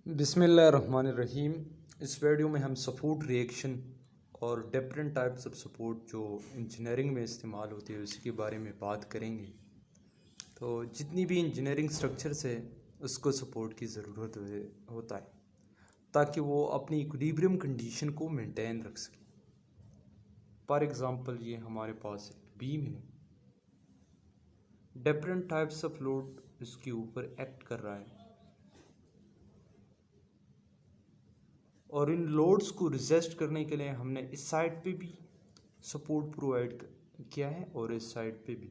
बिस्मिल्लाहिर्रहमानिर्रहीम। इस वीडियो में हम सपोर्ट रिएक्शन और डिफरेंट टाइप्स ऑफ सपोर्ट जो इंजीनियरिंग में इस्तेमाल होती है उसके बारे में बात करेंगे। तो जितनी भी इंजीनियरिंग स्ट्रक्चर्स है उसको सपोर्ट की ज़रूरत होता है ताकि वो अपनी इक्विलिब्रियम कंडीशन को मेंटेन रख सके। फॉर एग्ज़ाम्पल ये हमारे पास एक बीम है, डिफरेंट टाइप्स ऑफ लोड इसके ऊपर एक्ट कर रहा है और इन लोड्स को रिजेस्ट करने के लिए हमने इस साइड पे भी सपोर्ट प्रोवाइड किया है और इस साइड पे भी।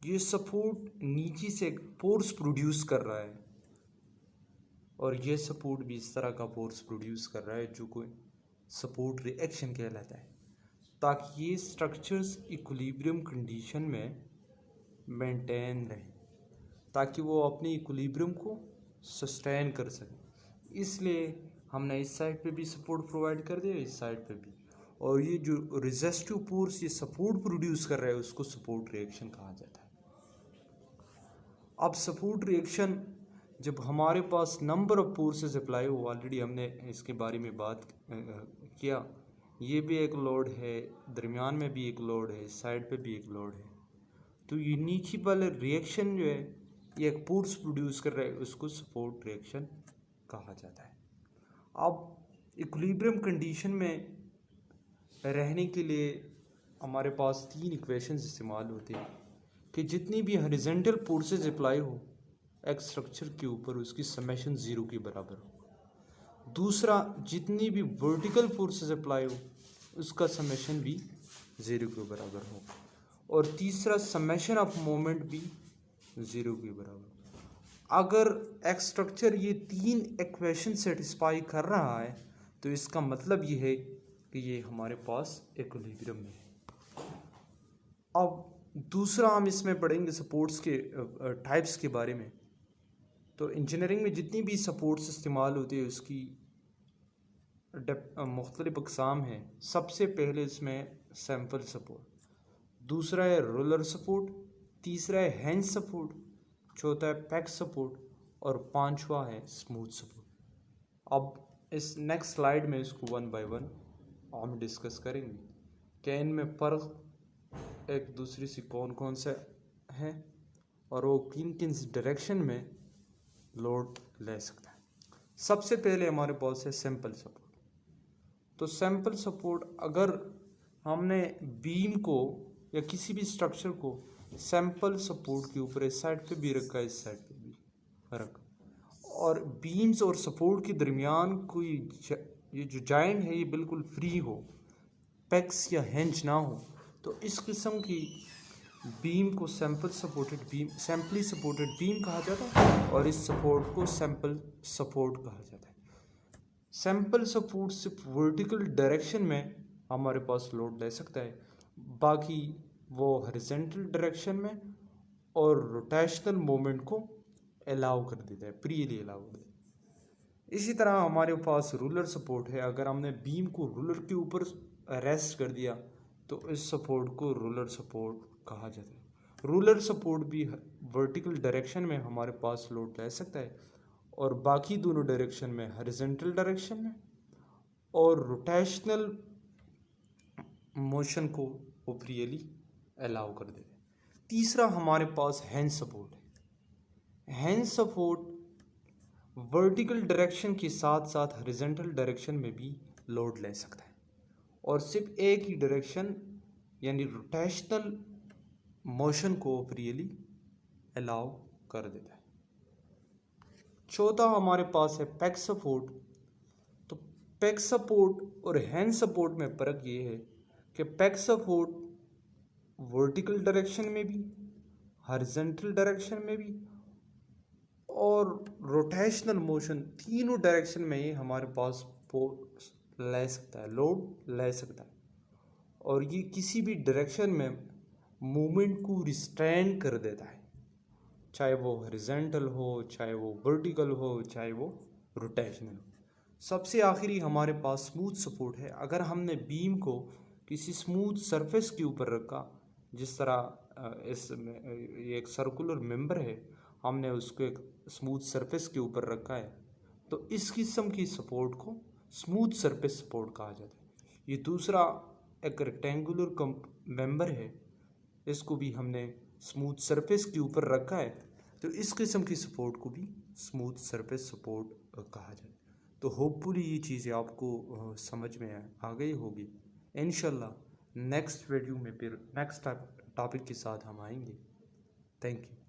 ये सपोर्ट नीचे से एक फोर्स प्रोड्यूस कर रहा है और ये सपोर्ट भी इस तरह का फोर्स प्रोड्यूस कर रहा है जो कोई सपोर्ट रिएक्शन कहलाता है, ताकि ये स्ट्रक्चर्स इक्विलिब्रियम कंडीशन में मेंटेन रहे, ताकि वो अपनी इक्विलिब्रियम को सस्टेन कर सके। इसलिए हमने इस साइड पे भी सपोर्ट प्रोवाइड कर दिया, इस साइड पे भी। और ये जो रेजिस्टिव फोर्स ये सपोर्ट प्रोड्यूस कर रहा है उसको सपोर्ट रिएक्शन कहा जाता है। अब सपोर्ट रिएक्शन जब हमारे पास नंबर ऑफ फोर्सेस अप्लाई हो, ऑलरेडी हमने इसके बारे में बात किया। ये भी एक लोड है, दरमियान में भी एक लोड है, साइड पे भी एक लोड है। तो ये नीचे वाले रिएक्शन जो है ये एक फोर्स प्रोड्यूस कर रहा है, उसको सपोर्ट रिएक्शन कहा जाता है। अब इक्विलिब्रियम कंडीशन में रहने के लिए हमारे पास तीन इक्वेशंस इस्तेमाल होते हैं कि जितनी भी हॉरिजॉन्टल फोर्सेस अप्लाई हो एक स्ट्रक्चर के ऊपर उसकी समेशन ज़ीरो के बराबर हो। दूसरा, जितनी भी वर्टिकल फोर्सेस अप्लाई हो उसका समेशन भी ज़ीरो के बराबर हो। और तीसरा, समेशन ऑफ मोमेंट भी ज़ीरो के बराबर। अगर एक स्ट्रक्चर ये तीन इक्वेशन सेटिस्फाई कर रहा है तो इसका मतलब ये है कि ये हमारे पास इक्विलिब्रियम में है। अब दूसरा हम इसमें पढ़ेंगे सपोर्ट्स के टाइप्स के बारे में। तो इंजीनियरिंग में जितनी भी सपोर्ट्स इस्तेमाल होती है उसकी मुख्तलिफ अक़साम हैं। सबसे पहले इसमें सैम्पल सपोर्ट, दूसरा है रोलर सपोर्ट, तीसरा है हैंड सपोर्ट, चौथा है पैक सपोर्ट और पांचवा है स्मूथ सपोर्ट। अब इस नेक्स्ट स्लाइड में इसको वन बाय वन हम डिस्कस करेंगे कि इनमें फ़र्क एक दूसरे से कौन कौन से हैं और वो किन किन डायरेक्शन में लोड ले सकता है। सबसे पहले हमारे पास है सिंपल सपोर्ट। तो सिंपल सपोर्ट, अगर हमने बीम को या किसी भी स्ट्रक्चर को सैंपल सपोर्ट के ऊपर इस साइड पे भी रखा, इस साइड पे भी रखा और बीम्स और सपोर्ट के दरमियान कोई ये जो जॉइंट है ये बिल्कुल फ्री हो, पैक्स या हिंज ना हो, तो इस किस्म की बीम को सैंपली सपोर्टेड बीम कहा जाता है और इस सपोर्ट को सैंपल सपोर्ट कहा जाता है। सैंपल सपोर्ट सिर्फ वर्टिकल डायरेक्शन में हमारे पास लोड ले सकता है, बाकी वो हॉरिजॉन्टल डायरेक्शन में और रोटेशनल मोमेंट को अलाउ कर देता है, फ्रीली अलाउ कर देता है। इसी तरह हमारे पास रूलर सपोर्ट है। अगर हमने बीम को रूलर के ऊपर रेस्ट कर दिया तो इस सपोर्ट को रूलर सपोर्ट कहा जाता है। रूलर सपोर्ट भी वर्टिकल डायरेक्शन में हमारे पास लोड ले सकता है और बाकी दोनों डायरेक्शन में, हॉरिजॉन्टल डायरेक्शन में और रोटेशनल मोशन को वो फ्रीली अलाउ कर देते हैं। तीसरा हमारे पास हैंड सपोर्ट है। हैंड सपोर्ट वर्टिकल डायरेक्शन के साथ साथ हॉरिजॉन्टल डायरेक्शन में भी लोड ले सकता है और सिर्फ एक ही डायरेक्शन यानी रोटेशनल मोशन को फ्रीली अलाउ कर देता है। चौथा हमारे पास है पैक सपोर्ट। तो पैक सपोर्ट और हैंड सपोर्ट में फ़र्क ये है कि पैक सपोर्ट वर्टिकल डायरेक्शन में भी, हॉरिजॉन्टल डायरेक्शन में भी और रोटेशनल मोशन, तीनों डायरेक्शन में ये हमारे पास फोर्स ले सकता है, लोड ले सकता है और ये किसी भी डायरेक्शन में मूवमेंट को रिस्ट्रेन कर देता है, चाहे वो हॉरिजॉन्टल हो, चाहे वो वर्टिकल हो, चाहे वो रोटेशनल हो। सबसे आखिरी हमारे पास स्मूथ सपोर्ट है। अगर हमने बीम को किसी स्मूथ सरफेस के ऊपर रखा, जिस तरह इसमें एक सर्कुलर मेंबर है, हमने उसको एक स्मूथ सरफेस के ऊपर रखा है तो इस किस्म की सपोर्ट को स्मूथ सरफेस सपोर्ट कहा जाता है। ये दूसरा एक रेक्टेंगुलर मेंबर है, इसको भी हमने स्मूथ सरफेस के ऊपर रखा है, तो इस किस्म की सपोर्ट को भी स्मूथ सरफेस सपोर्ट कहा जाता है। तो होपफुली ये चीज़ें आपको समझ में आ गई होगी। इंशाल्लाह नेक्स्ट वीडियो में फिर नेक्स्ट टॉपिक के साथ हम आएंगे। Thank you.